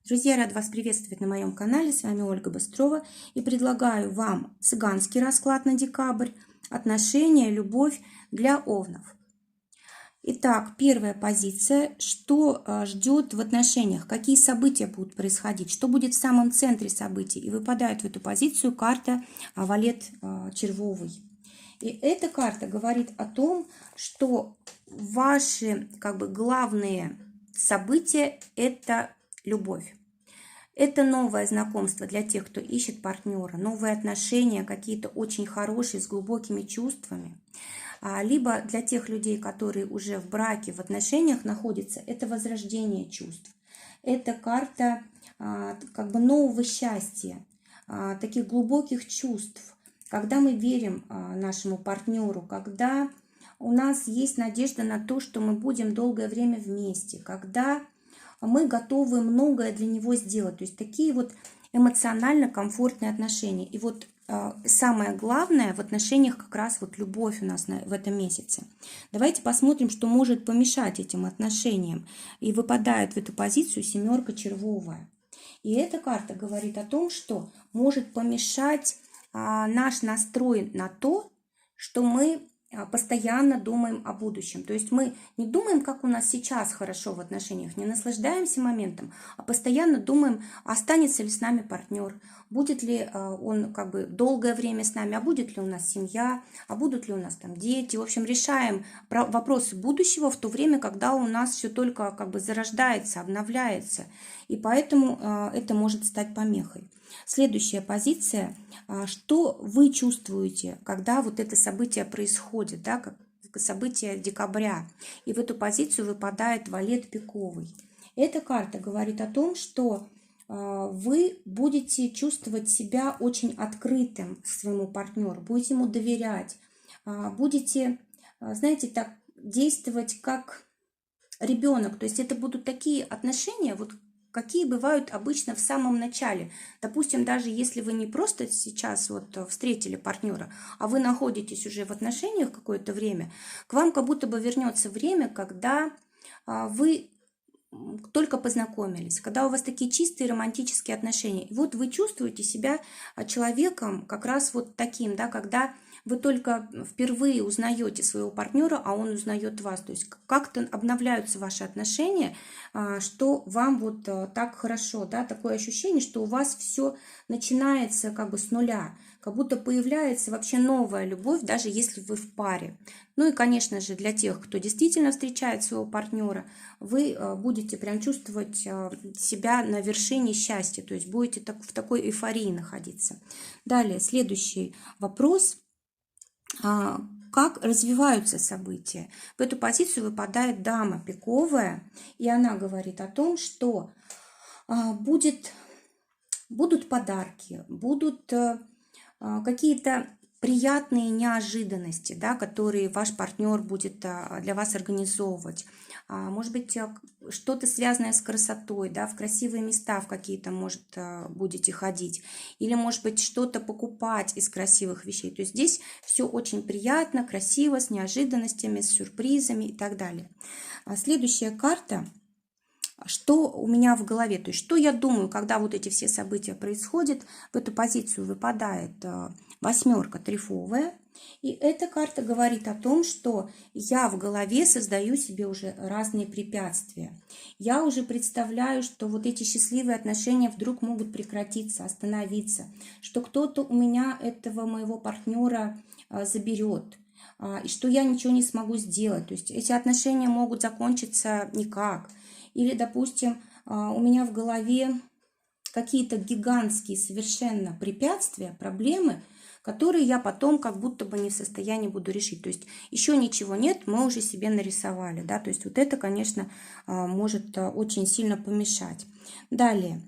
Друзья, рад вас приветствовать на моем канале. С вами Ольга Быстрова и предлагаю вам цыганский расклад на декабрь. Отношения, любовь для овнов. Итак, первая позиция. Что ждет в отношениях? Какие события будут происходить? Что будет в самом центре событий? И выпадает в эту позицию карта Валет Червовый. И эта карта говорит о том, что ваши главные события – это любовь. Это новое знакомство для тех, кто ищет партнера, новые отношения, какие-то очень хорошие, с глубокими чувствами. Либо для тех людей, которые уже в браке, в отношениях находятся, это возрождение чувств. Это карта нового счастья, таких глубоких чувств, когда мы верим нашему партнеру, когда у нас есть надежда на то, что мы будем долгое время вместе, когда мы готовы многое для него сделать. То есть такие вот эмоционально комфортные отношения. И вот самое главное в отношениях как раз вот любовь у нас в этом месяце. Давайте посмотрим, что может помешать этим отношениям. И выпадает в эту позицию семерка червовая. И эта карта говорит о том, что может помешать наш настрой на то, что мы постоянно думаем о будущем. То есть мы не думаем, как у нас сейчас хорошо в отношениях, не наслаждаемся моментом, а постоянно думаем, останется ли с нами партнер, будет ли он долгое время с нами, а будет ли у нас семья, а будут ли у нас там дети. В общем, решаем вопросы будущего в то время, когда у нас все только зарождается, обновляется. И поэтому это может стать помехой. Следующая позиция. Что вы чувствуете, когда вот это событие происходит, да, как событие декабря? И в эту позицию выпадает Валет Пиковый. Эта карта говорит о том, что вы будете чувствовать себя очень открытым к своему партнеру, будете ему доверять, будете, знаете, так действовать как ребенок. То есть это будут такие отношения, вот какие бывают обычно в самом начале. Допустим, даже если вы не просто сейчас вот встретили партнера, а вы находитесь уже в отношениях какое-то время, к вам как будто бы вернется время, когда вы только познакомились, когда у вас такие чистые романтические отношения. И вот вы чувствуете себя человеком как раз вот таким, да, когда вы только впервые узнаете своего партнера, а он узнает вас. То есть как-то обновляются ваши отношения, что вам вот так хорошо, да, такое ощущение, что у вас все начинается с нуля, как будто появляется вообще новая любовь, даже если вы в паре. Ну и, конечно же, для тех, кто действительно встречает своего партнера, вы будете прям чувствовать себя на вершине счастья, то есть будете в такой эйфории находиться. Далее, следующий вопрос. Как развиваются события? В эту позицию выпадает дама пиковая, и она говорит о том, что будут подарки, будут какие-то приятные неожиданности, да, которые ваш партнер будет для вас организовывать. Может быть, что-то связанное с красотой, да, в красивые места в какие-то, может, будете ходить. Или, может быть, что-то покупать из красивых вещей. То есть здесь все очень приятно, красиво, с неожиданностями, с сюрпризами и так далее. Следующая карта. Что у меня в голове, то есть что я думаю, когда вот эти все события происходят. В эту позицию выпадает восьмерка трефовая. И эта карта говорит о том, что я в голове создаю себе уже разные препятствия. Я уже представляю, что вот эти счастливые отношения вдруг могут прекратиться, остановиться, что кто-то у меня этого моего партнера заберет, и что я ничего не смогу сделать. То есть эти отношения могут закончиться никак. Или, допустим, у меня в голове какие-то гигантские совершенно препятствия, проблемы, которые я потом как будто бы не в состоянии буду решить. То есть еще ничего нет, мы уже себе нарисовали. Да? То есть вот это, конечно, может очень сильно помешать. Далее.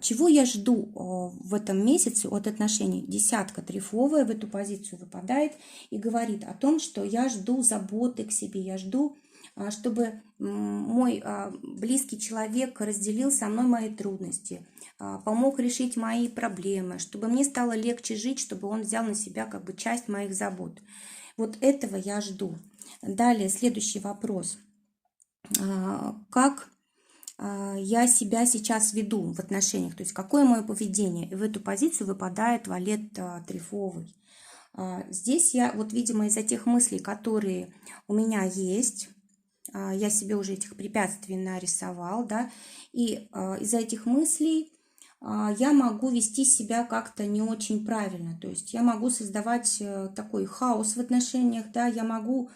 Чего я жду в этом месяце от отношений? Десятка трефовая в эту позицию выпадает и говорит о том, что я жду заботы к себе, я жду, чтобы мой близкий человек разделил со мной мои трудности, помог решить мои проблемы, чтобы мне стало легче жить, чтобы он взял на себя часть моих забот. Вот этого я жду. Далее, следующий вопрос. Как я себя сейчас веду в отношениях, то есть какое мое поведение. И в эту позицию выпадает валет трефовый. Здесь я, вот, видимо, из-за тех мыслей, которые у меня есть, я себе уже этих препятствий нарисовал, да, и из-за этих мыслей я могу вести себя как-то не очень правильно, то есть я могу создавать такой хаос в отношениях, да, я могу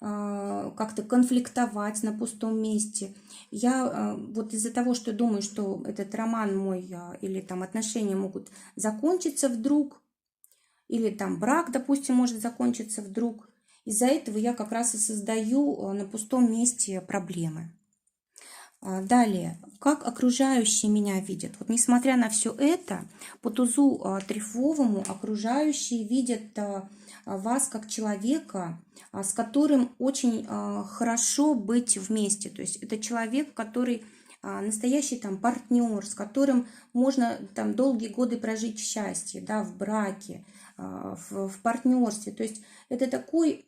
как-то конфликтовать на пустом месте. Я вот из-за того, что думаю, что этот роман мой или там отношения могут закончиться вдруг, или там брак, допустим, может закончиться вдруг, из-за этого я как раз и создаю на пустом месте проблемы. Далее, как окружающие меня видят? Вот несмотря на все это, по тузу трефовому окружающие видят вас как человека, с которым очень хорошо быть вместе. То есть это человек, который настоящий там партнер, с которым можно там долгие годы прожить в счастье, да, в браке, в партнерстве. То есть это такой,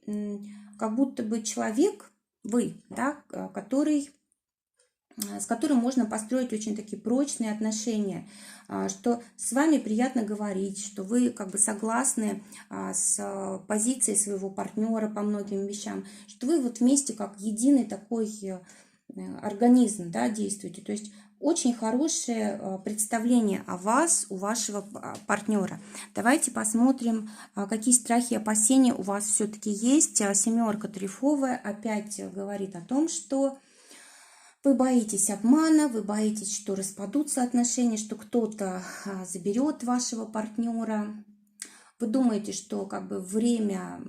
как будто бы человек, вы, да, с которым можно построить очень такие прочные отношения, что с вами приятно говорить, что вы как бы согласны с позицией своего партнера по многим вещам, что вы вот вместе как единый такой организм, да, действуете. То есть очень хорошее представление о вас у вашего партнера. Давайте посмотрим, какие страхи и опасения у вас все-таки есть. Семерка трефовая опять говорит о том, что вы боитесь обмана, вы боитесь, что распадутся отношения, что кто-то заберет вашего партнера. Вы думаете, что как бы время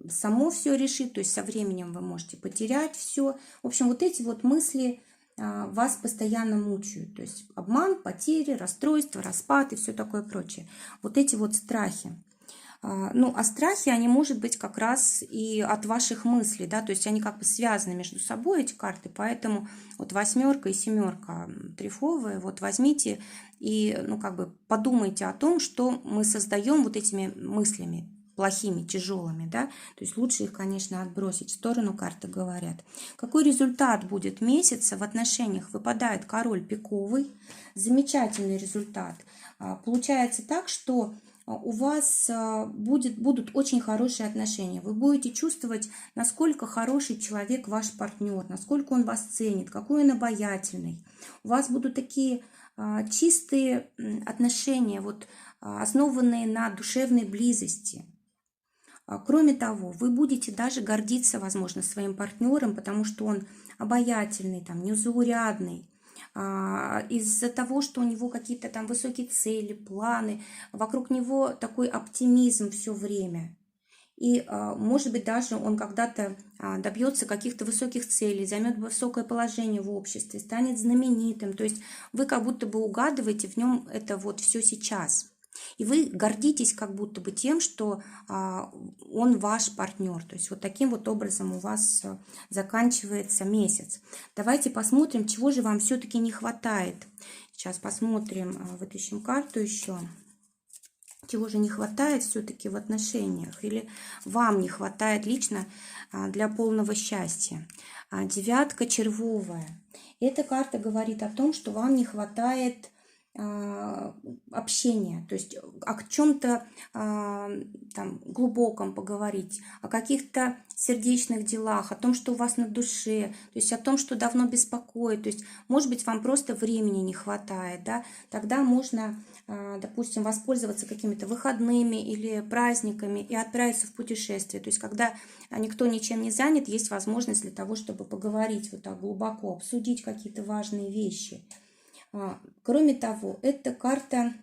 само все решит, то есть со временем вы можете потерять все. В общем, вот эти вот мысли вас постоянно мучают. То есть обман, потери, расстройство, распад и все такое прочее. Вот эти вот страхи. Ну, а страхи, они, может быть, как раз и от ваших мыслей, да, то есть они как бы связаны между собой, эти карты, поэтому вот восьмерка и семерка трефовые, вот возьмите и, ну, как бы подумайте о том, что мы создаем вот этими мыслями плохими, тяжелыми, да, то есть лучше их, конечно, отбросить в сторону, карты говорят. Какой результат будет месяца в отношениях? Выпадает король пиковый, замечательный результат. Получается так, что у вас будут очень хорошие отношения. Вы будете чувствовать, насколько хороший человек ваш партнер, насколько он вас ценит, какой он обаятельный. У вас будут такие чистые отношения, вот, основанные на душевной близости. Кроме того, вы будете даже гордиться, возможно, своим партнером, потому что он обаятельный, там, незаурядный. Из-за того, что у него какие-то там высокие цели, планы, вокруг него такой оптимизм все время. И, может быть, даже он когда-то добьется каких-то высоких целей, займет высокое положение в обществе, станет знаменитым. То есть вы как будто бы угадываете в нем это вот все сейчас. И вы гордитесь как будто бы тем, что он ваш партнер. То есть вот таким вот образом у вас заканчивается месяц. Давайте посмотрим, чего же вам все-таки не хватает. Сейчас посмотрим, вытащим карту еще. Чего же не хватает все-таки в отношениях? Или вам не хватает лично для полного счастья? Девятка червовая. Эта карта говорит о том, что вам не хватает общения, то есть о чем-то там глубоком поговорить, о каких-то сердечных делах, о том, что у вас на душе, то есть о том, что давно беспокоит, то есть, может быть, вам просто времени не хватает, да, тогда можно, допустим, воспользоваться какими-то выходными или праздниками и отправиться в путешествие, то есть когда никто ничем не занят, есть возможность для того, чтобы поговорить вот так глубоко, обсудить какие-то важные вещи. Кроме того, это карта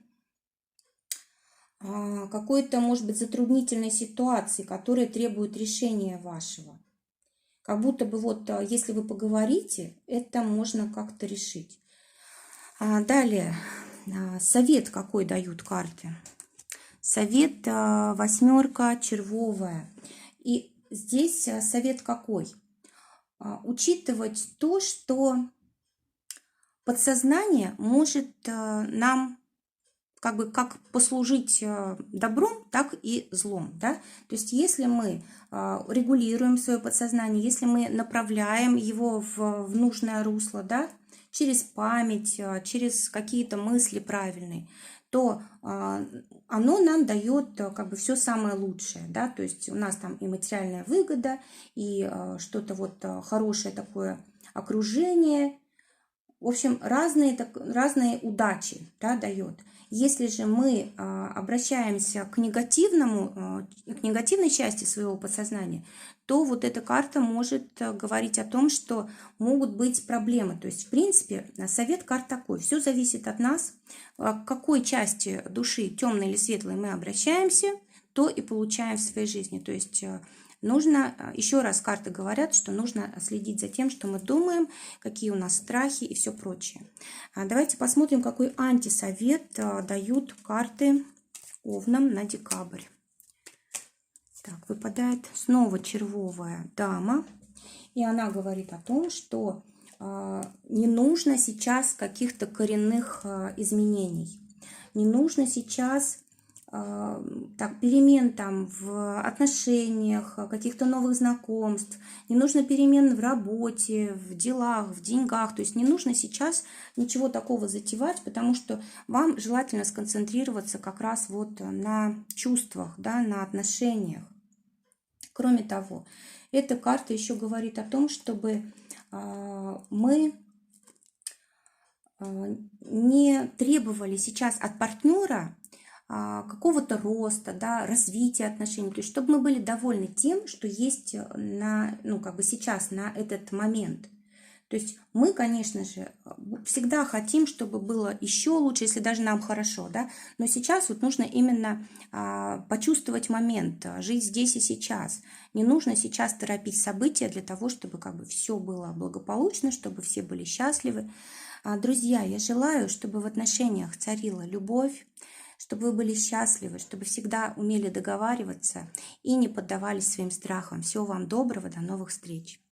какой-то, может быть, затруднительной ситуации, которая требует решения вашего. Как будто бы вот, если вы поговорите, это можно как-то решить. Далее, совет какой дают карты? Совет восьмерка червовая. И здесь совет какой? Учитывать то, что подсознание может нам как бы как послужить добром, так и злом. Да? То есть если мы регулируем свое подсознание, если мы направляем его в нужное русло, да, через память, через какие-то мысли правильные, то оно нам дает как бы все самое лучшее, да, то есть у нас там и материальная выгода, и что-то вот хорошее такое окружение, в общем, разные удачи, да, дает. Если же мы обращаемся к к негативной части своего подсознания, то вот эта карта может говорить о том, что могут быть проблемы. То есть, в принципе, совет карт такой. Все зависит от нас, к какой части души, темной или светлой, мы обращаемся, то и получаем в своей жизни. То есть нужно, еще раз карты говорят, что нужно следить за тем, что мы думаем, какие у нас страхи и все прочее. Давайте посмотрим, какой антисовет дают карты Овнам на декабрь. Так, выпадает снова червовая дама, и она говорит о том, что не нужно сейчас каких-то коренных изменений, не нужно сейчас перемен там в отношениях, каких-то новых знакомств, не нужно перемен в работе, в делах, в деньгах. То есть не нужно сейчас ничего такого затевать, потому что вам желательно сконцентрироваться как раз вот на чувствах, да, на отношениях. Кроме того, эта карта еще говорит о том, чтобы мы не требовали сейчас от партнера какого-то роста, да, развития отношений, то есть чтобы мы были довольны тем, что есть сейчас на этот момент. То есть мы, конечно же, всегда хотим, чтобы было еще лучше, если даже нам хорошо, да, но сейчас вот нужно именно почувствовать момент, жить здесь и сейчас. Не нужно сейчас торопить события для того, чтобы как бы все было благополучно, чтобы все были счастливы. Друзья, я желаю, чтобы в отношениях царила любовь, чтобы вы были счастливы, чтобы всегда умели договариваться и не поддавались своим страхам. Всего вам доброго, до новых встреч!